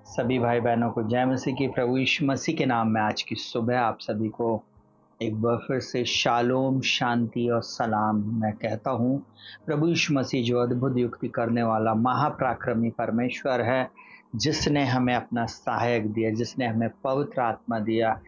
सभी भाई बहनों को जय मसीह की। प्रभु यीशु मसीह के नाम में आज की सुबह आप सभी को एक बार फिर से शालोम, शांति और सलाम मैं कहता हूँ। प्रभु यीशु मसीह जो अद्भुत युक्ति करने वाला महापराक्रमी परमेश्वर है, जिसने हमें अपना सहायक दिया, जिसने हमें पवित्र आत्मा दिया,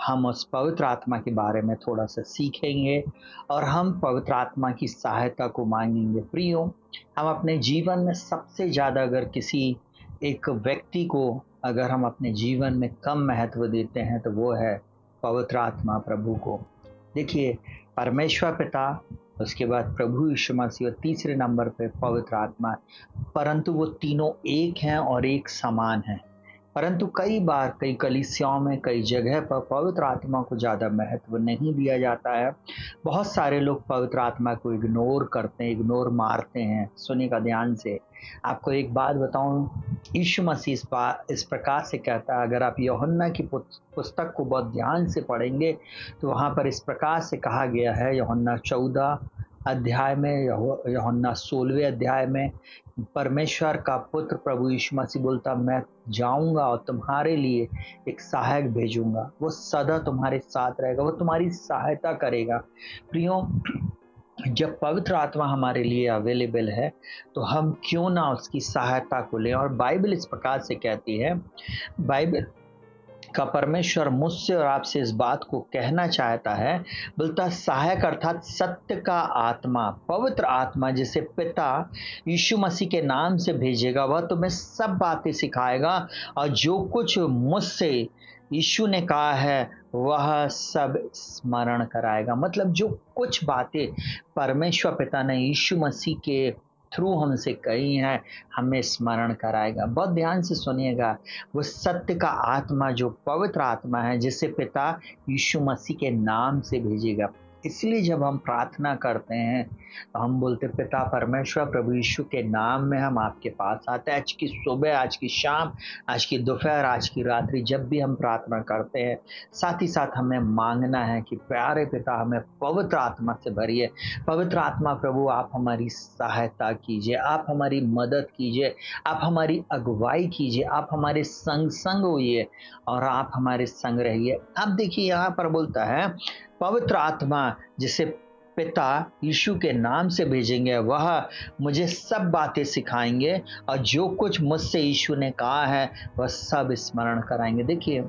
हम उस पवित्र आत्मा के बारे में थोड़ा सा सीखेंगे और हम पवित्र आत्मा की सहायता को मांगेंगे। प्रियो, हम अपने जीवन में सबसे ज़्यादा अगर किसी एक व्यक्ति को अगर हम अपने जीवन में कम महत्व देते हैं तो वो है पवित्र आत्मा, प्रभु को। देखिए, परमेश्वर पिता, उसके बाद प्रभु यीशु मसीह और तीसरे नंबर पे पवित्र आत्मा, परंतु वो तीनों एक हैं और एक समान हैं। परंतु कई बार कई कलीसियाओं में कई जगह पर पवित्र आत्मा को ज़्यादा महत्व नहीं दिया जाता है। बहुत सारे लोग पवित्र आत्मा को इग्नोर करते हैं, इग्नोर मारते हैं। सुनिएगा ध्यान से, आपको एक बात बताऊं, यीशु मसीह इस प्रकार से कहता है। अगर आप यूहन्ना की पुस्तक को बहुत ध्यान से पढ़ेंगे तो वहाँ पर इस प्रकार से कहा गया है, यूहन्ना 14 अध्याय में, यूहन्ना 16वें अध्याय में, परमेश्वर का पुत्र प्रभु यीशु मसीह बोलता, मैं जाऊंगा और तुम्हारे लिए एक सहायक भेजूंगा, वो सदा तुम्हारे साथ रहेगा, वो तुम्हारी सहायता करेगा। प्रियो, जब पवित्र आत्मा हमारे लिए अवेलेबल है तो हम क्यों ना उसकी सहायता को लें। और बाइबल इस प्रकार से कहती है, बाइबल का परमेश्वर मुझसे और आपसे इस बात को कहना चाहता है, बोलता सहायक अर्थात सत्य का आत्मा, पवित्र आत्मा जिसे पिता यीशु मसीह के नाम से भेजेगा, वह तुम्हें सब बातें सिखाएगा और जो कुछ मुझसे यीशु ने कहा है वह सब स्मरण कराएगा। मतलब जो कुछ बातें परमेश्वर पिता ने यीशु मसीह के थ्रू हमसे कही हैं, हमें स्मरण कराएगा। बहुत ध्यान से सुनिएगा, वो सत्य का आत्मा जो पवित्र आत्मा है, जिसे पिता यीशु मसीह के नाम से भेजेगा। इसलिए जब हम प्रार्थना करते हैं तो हम बोलते, पिता परमेश्वर, प्रभु यीशु के नाम में हम आपके पास आते हैं। आज की सुबह, आज की शाम, आज की दोपहर, आज की रात्रि, जब भी हम प्रार्थना करते हैं, साथ ही साथ हमें मांगना है कि प्यारे पिता, हमें पवित्र आत्मा से भरिए। पवित्र आत्मा प्रभु, आप हमारी सहायता कीजिए, आप हमारी मदद कीजिए, आप हमारी अगुवाई कीजिए, आप हमारे संग होइए और आप हमारे संग रहिए। अब देखिए, यहाँ पर बोलता है पवित्र आत्मा जिसे पिता यीशु के नाम से भेजेंगे, वह मुझे सब बातें सिखाएंगे और जो कुछ मुझसे यीशु ने कहा है वह सब स्मरण कराएंगे। देखिए,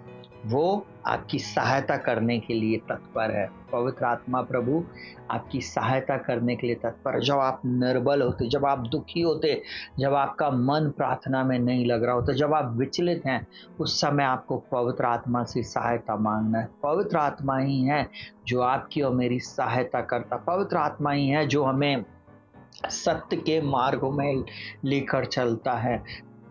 वो आपकी सहायता करने के लिए तत्पर है। पवित्र आत्मा प्रभु आपकी सहायता करने के लिए तत्पर है। जब आप निर्बल होते, जब आप दुखी होते, जब आपका मन प्रार्थना में नहीं लग रहा होता, जब आप विचलित हैं, उस समय आपको पवित्र आत्मा से सहायता मांगना है। पवित्र आत्मा ही है जो आपकी और मेरी सहायता करता। पवित्र आत्मा ही है जो हमें सत्य के मार्गों में लेकर चलता है।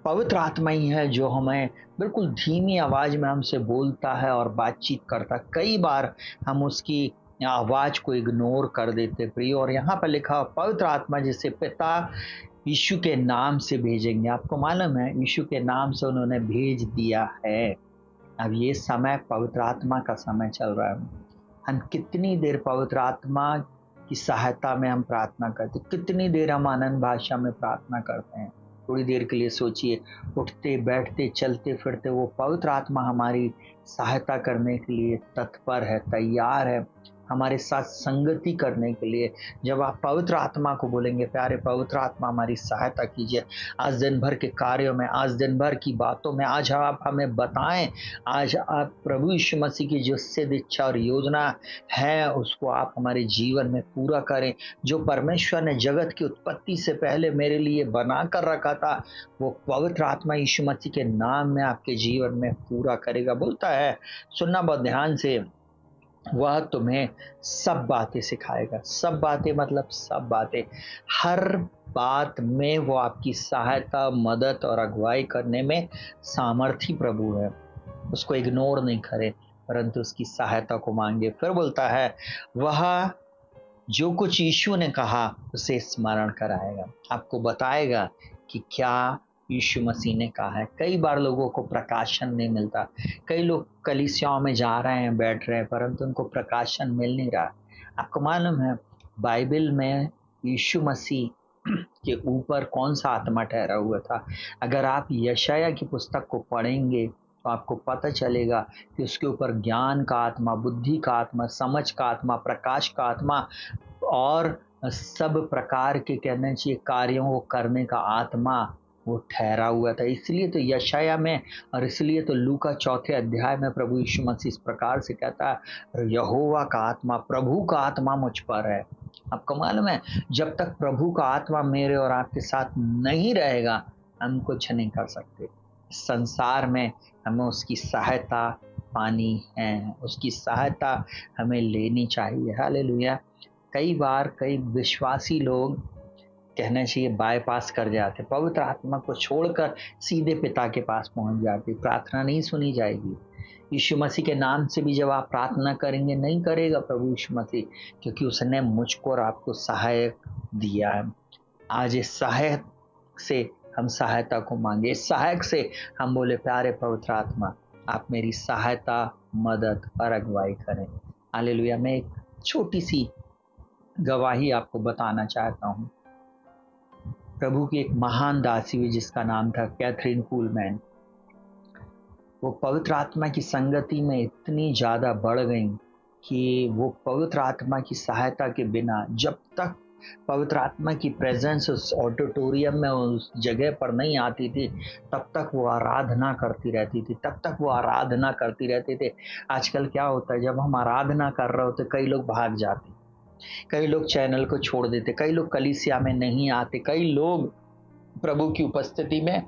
पवित्र आत्मा ही है जो हमें बिल्कुल धीमी आवाज में हमसे बोलता है और बातचीत करता। कई बार हम उसकी आवाज को इग्नोर कर देते प्रिय। और यहाँ पर लिखा, पवित्र आत्मा जिसे पिता यीशु के नाम से भेजेंगे। आपको मालूम है, यीशु के नाम से उन्होंने भेज दिया है। अब ये समय पवित्र आत्मा का समय चल रहा है। हम कितनी देर पवित्र आत्मा की सहायता में हम प्रार्थना करते, कितनी देर हम आनंद भाषा में प्रार्थना करते हैं। थोड़ी देर के लिए सोचिए, उठते बैठते चलते फिरते वो पवित्र आत्मा हमारी सहायता करने के लिए तत्पर है, तैयार है, हमारे साथ संगति करने के लिए। जब आप पवित्र आत्मा को बोलेंगे, प्यारे पवित्र आत्मा हमारी सहायता कीजिए आज दिन भर के कार्यों में, आज दिन भर की बातों में, आज आप हमें बताएं, आज आप प्रभु यीशु मसीह की जो सिद्ध इच्छा और योजना है उसको आप हमारे जीवन में पूरा करें। जो परमेश्वर ने जगत की उत्पत्ति से पहले मेरे लिए बना कर रखा था, वो पवित्र आत्मा यीशु मसीह के नाम में आपके जीवन में पूरा करेगा। बोलता है, सुनना बहुत ध्यान से, वह तुम्हें सब बातें सिखाएगा। सब बातें मतलब सब बातें, हर बात में वो आपकी सहायता, मदद और अगुवाई करने में सामर्थी प्रभु है। उसको इग्नोर नहीं करें, परंतु उसकी सहायता को मांगे। फिर बोलता है, वह जो कुछ यीशु ने कहा उसे स्मरण कराएगा, आपको बताएगा कि क्या यीशु मसीह ने कहा है। कई बार लोगों को प्रकाशन नहीं मिलता। कई लोग कलीसियाओं में जा रहे हैं, बैठ रहे हैं, परंतु उनको प्रकाशन मिल नहीं रहा। आपको मालूम है, बाइबल में यीशु मसीह के ऊपर कौन सा आत्मा ठहरा हुआ था। अगर आप यशाया की पुस्तक को पढ़ेंगे तो आपको पता चलेगा कि उसके ऊपर ज्ञान का आत्मा, बुद्धि का आत्मा, समझ का आत्मा, प्रकाश का आत्मा और सब प्रकार के कहना चाहिए कार्यों को करने का आत्मा वो ठहरा हुआ था। इसलिए तो यशाया में और इसलिए तो लूका चौथे अध्याय में प्रभु यीशु मसीह इस प्रकार से कहता है, यहोवा का आत्मा, प्रभु का आत्मा मुझ पर है। आपको मालूम है, जब तक प्रभु का आत्मा मेरे और आपके साथ नहीं रहेगा हम कुछ नहीं कर सकते। संसार में हमें उसकी सहायता पानी है, उसकी सहायता हमें लेनी चाहिए। हालेलुया। कई बार कई विश्वासी लोग कहना चाहिए बाईपास कर जाते, पवित्र आत्मा को छोड़कर सीधे पिता के पास पहुंच जाते, प्रार्थना नहीं सुनी जाएगी। यीशु मसीह के नाम से भी जब आप प्रार्थना करेंगे नहीं करेगा प्रभु यीशु मसीह, क्योंकि उसने मुझको और आपको सहायक दिया है। आज इस सहायक से हम सहायता को मांगे, इस सहायक से हम बोले, प्यारे पवित्र आत्मा आप मेरी सहायता, मदद और अगुवाई करें। हालेलुया। मैं एक छोटी सी गवाही आपको बताना चाहता हूँ। प्रभु की एक महान दासी हुई जिसका नाम था कैथरीन कुलमैन। वो पवित्र आत्मा की संगति में इतनी ज़्यादा बढ़ गई कि वो पवित्र आत्मा की सहायता के बिना, जब तक पवित्र आत्मा की प्रेजेंस उस ऑडिटोरियम में, उस जगह पर नहीं आती थी, तब तक वो आराधना करती रहती थी, तब तक वो आराधना करती रहते थे। आजकल क्या होता है, जब हम आराधना कर रहे होते कई लोग भाग जाते, कई लोग चैनल को छोड़ देते, कई लोग कलीसिया में नहीं आते, कई लोग प्रभु की उपस्थिति में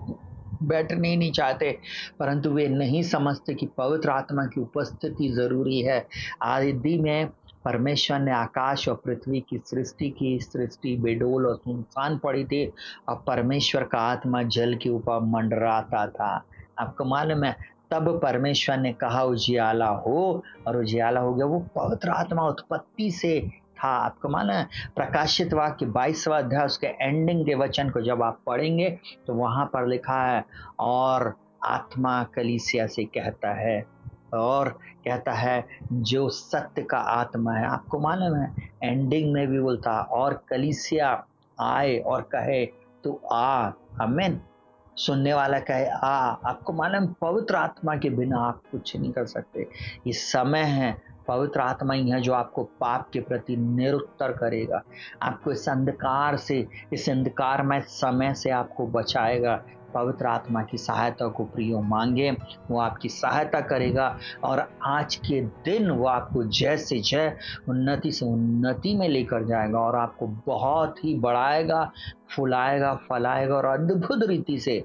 बैठने ही नहीं चाहते, परंतु वे नहीं समझते कि पवित्र आत्मा की उपस्थिति जरूरी है। आदि में परमेश्वर ने आकाश और पृथ्वी की सृष्टि की, सृष्टि बेडोल और सुनसान पड़ी थी और परमेश्वर का आत्मा जल के ऊपर मंडराता था। आपको मालूम है, तब परमेश्वर ने कहा उजियाला हो और उजियाला हो गया। वो पवित्र आत्मा उत्पत्ति से था। आपको मालूम है, प्रकाशित वाक्य 22वां अध्याय उसके एंडिंग के वचन को जब आप पढ़ेंगे तो वहां पर लिखा है, और आत्मा कलीसिया से कहता है, और कहता है जो सत्य का आत्मा है। आपको मालूम है, एंडिंग में भी बोलता, और कलीसिया आए और कहे तू आ। आमीन। सुनने वाला कहे आ। आपको मालूम, पवित्र आत्मा के बिना आप कुछ नहीं कर सकते। ये समय है, पवित्र आत्मा ही है जो आपको पाप के प्रति निरुत्तर करेगा, आपको इस अंधकार से, इस अंधकारमय समय से आपको बचाएगा। पवित्र आत्मा की सहायता को प्रियो मांगे, वो आपकी सहायता करेगा और आज के दिन वो आपको जय से जय, उन्नति से उन्नति में लेकर जाएगा और आपको बहुत ही बढ़ाएगा, फुलाएगा, फलाएगा और अद्भुत रीति से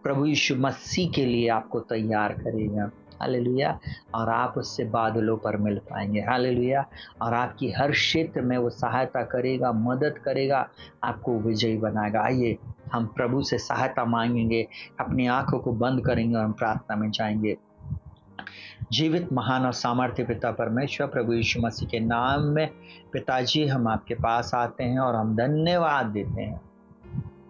प्रभु यीशु मसीह के लिए आपको तैयार करेगा। हालेलुया। और आप उससे बादलों पर मिल पाएंगे। हालेलुया। और आपकी हर क्षेत्र में वो सहायता करेगा, मदद करेगा, आपको विजयी बनाएगा। आइए हम प्रभु से सहायता मांगेंगे, अपनी आंखों को बंद करेंगे और हम प्रार्थना में जाएंगे। जीवित महान और सामर्थ्य पिता परमेश्वर, प्रभु यीशु मसीह के नाम में पिताजी हम आपके पास आते हैं और हम धन्यवाद देते हैं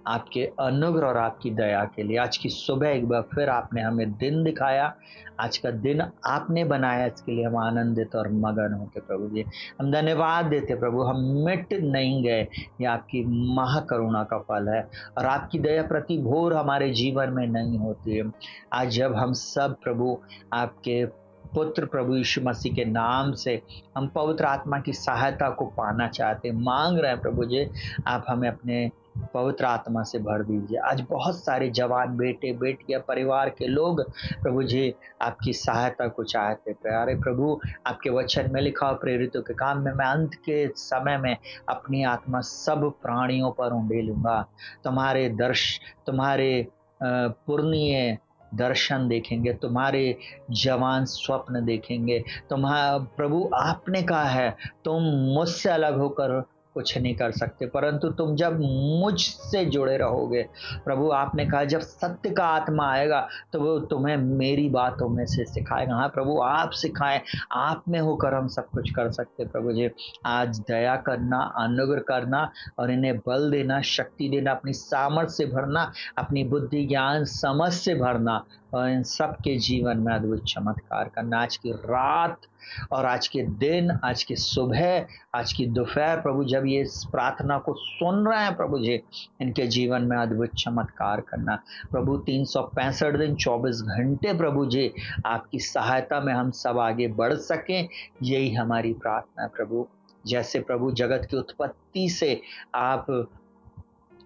आपके अनुग्रह और आपकी दया के लिए। आज की सुबह एक बार फिर आपने हमें दिन दिखाया, आज का दिन आपने बनाया, इसके लिए हम आनंदित और मगन होते प्रभु जी। हम धन्यवाद देते प्रभु, हम मिट नहीं गए, ये आपकी महाकरुणा का फल है और आपकी दया प्रति भोर हमारे जीवन में नहीं होती है। आज जब हम सब प्रभु आपके पुत्र प्रभु यीशु मसीह के नाम से हम पवित्र आत्मा की सहायता को पाना चाहते, मांग रहे हैं प्रभु जी, आप हमें अपने पवित्र आत्मा से भर दीजिए। आज बहुत सारे जवान बेटे बेटियां, परिवार के लोग प्रभु जी आपकी सहायता को चाहते। प्यारे प्रभु, आपके वचन में लिखा, प्रेरितों के काम में मैं अंत के समय में अपनी आत्मा सब प्राणियों पर उंडेलूंगा। तुम्हारे पूर्णीय दर्शन देखेंगे, तुम्हारे जवान स्वप्न देखेंगे। तुम्हारा प्रभु आपने कहा है तुम मुझसे अलग होकर कुछ नहीं कर सकते, परंतु तुम जब मुझसे जुड़े रहोगे प्रभु, आपने कहा जब सत्य का आत्मा आएगा तो वो तुम्हें मेरी बातों में से सिखाएगा। हाँ प्रभु, आप सिखाएं, आप में होकर हम सब कुछ कर सकते। प्रभु जी आज दया करना, अनुग्रह करना और इन्हें बल देना, शक्ति देना, अपनी सामर्थ्य से भरना, अपनी बुद्धि ज्ञान समझ से भरना और इन सब के जीवन में अद्भुत चमत्कार करना। आज की रात और आज के दिन, आज की सुबह, आज की दोपहर प्रभु, जब ये इस प्रार्थना को सुन रहे हैं प्रभु जी, इनके जीवन में अद्भुत चमत्कार करना। प्रभु 365 दिन 24 घंटे प्रभु जी आपकी सहायता में हम सब आगे बढ़ सकें, यही हमारी प्रार्थना है प्रभु। जैसे प्रभु जगत की उत्पत्ति से आप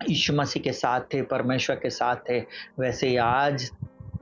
यीशु मसीह के साथ थे, परमेश्वर के साथ थे, वैसे ही आज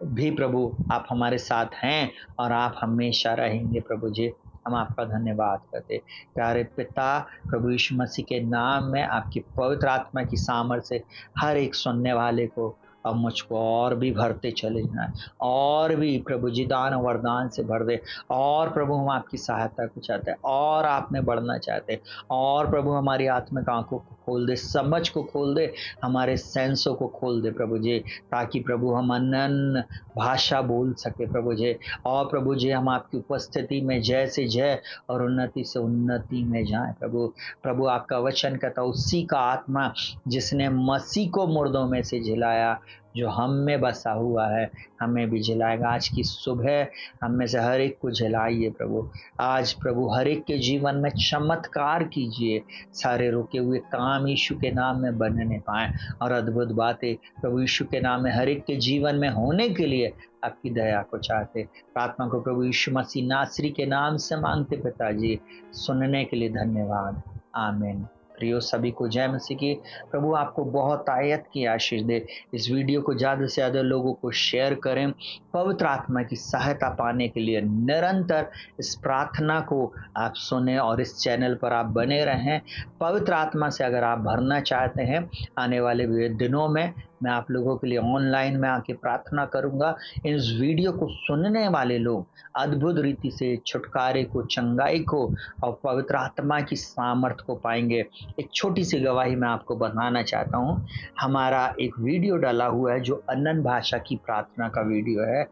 भी प्रभु आप हमारे साथ हैं और आप हमेशा रहेंगे प्रभु जी। हम आपका धन्यवाद करते प्यारे पिता, प्रभु यीशु मसीह के नाम में आपकी पवित्र आत्मा की सामर्थ्य से हर एक सुनने वाले को अब मुझको और भी भरते चले जाए, और भी प्रभु जी दान और वरदान से भर दे। और प्रभु हम आपकी सहायता को चाहते हैं, और आप में बढ़ना चाहते हैं, और प्रभु हमारी आत्मिक आंखों को खोल दे, समझ को खोल दे, हमारे सेंसों को खोल दे प्रभु जी, ताकि प्रभु हम अनन्य भाषा बोल सके प्रभु जी। और प्रभु जी हम आपकी उपस्थिति में जय से जय और उन्नति से उन्नति में जाएं प्रभु। प्रभु आपका वचन कहता, उसी का आत्मा जिसने मसीह को मुर्दों में से जिलाया, जो हम में बसा हुआ है, हमें भी जिलाएगा। आज की सुबह हम में से हर एक को जिलाइए प्रभु। आज प्रभु हर एक के जीवन में चमत्कार कीजिए, सारे रुके हुए काम यीशु के नाम में बनने पाएं, और अद्भुत बातें प्रभु यीशु के नाम में हर एक के जीवन में होने के लिए आपकी दया को चाहते। प्रार्थना को प्रभु यीशु मसीह नासरी के नाम से मांगते पिताजी, सुनने के लिए धन्यवाद, आमीन। प्रियो सभी को जय मसीह की। प्रभु आपको बहुत आयत की आशीष दे। इस वीडियो को ज़्यादा से ज़्यादा लोगों को शेयर करें। पवित्र आत्मा की सहायता पाने के लिए निरंतर इस प्रार्थना को आप सुने और इस चैनल पर आप बने रहें। पवित्र आत्मा से अगर आप भरना चाहते हैं, आने वाले दिनों में मैं आप लोगों के लिए ऑनलाइन में आके प्रार्थना करूंगा। इस वीडियो को सुनने वाले लोग अद्भुत रीति से छुटकारे को, चंगाई को और पवित्र आत्मा की सामर्थ को पाएंगे। एक छोटी सी गवाही मैं आपको बताना चाहता हूँ। हमारा एक वीडियो डाला हुआ है जो अनन्य भाषा की प्रार्थना का वीडियो है।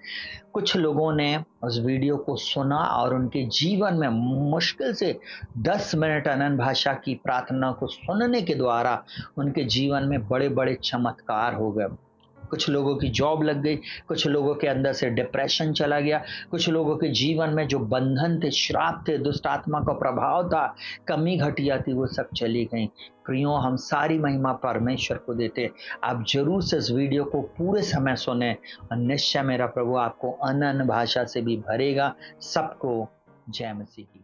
कुछ लोगों ने उस वीडियो को सुना और उनके जीवन में मुश्किल से 10 मिनट अनन्य भाषा की प्रार्थना को सुनने के द्वारा उनके जीवन में बड़े बड़े चमत्कार हो गए। कुछ लोगों की जॉब लग गई, कुछ लोगों के अंदर से डिप्रेशन चला गया, कुछ लोगों के जीवन में जो बंधन थे, श्राप थे, दुष्ट आत्मा का प्रभाव था, कमी घटिया थी, वो सब चली गई। प्रियो, हम सारी महिमा परमेश्वर को देते। आप जरूर से इस वीडियो को पूरे समय सुने और निश्चय मेरा प्रभु आपको अनन्य भाषा से भी भरेगा। सबको जय मसीह की।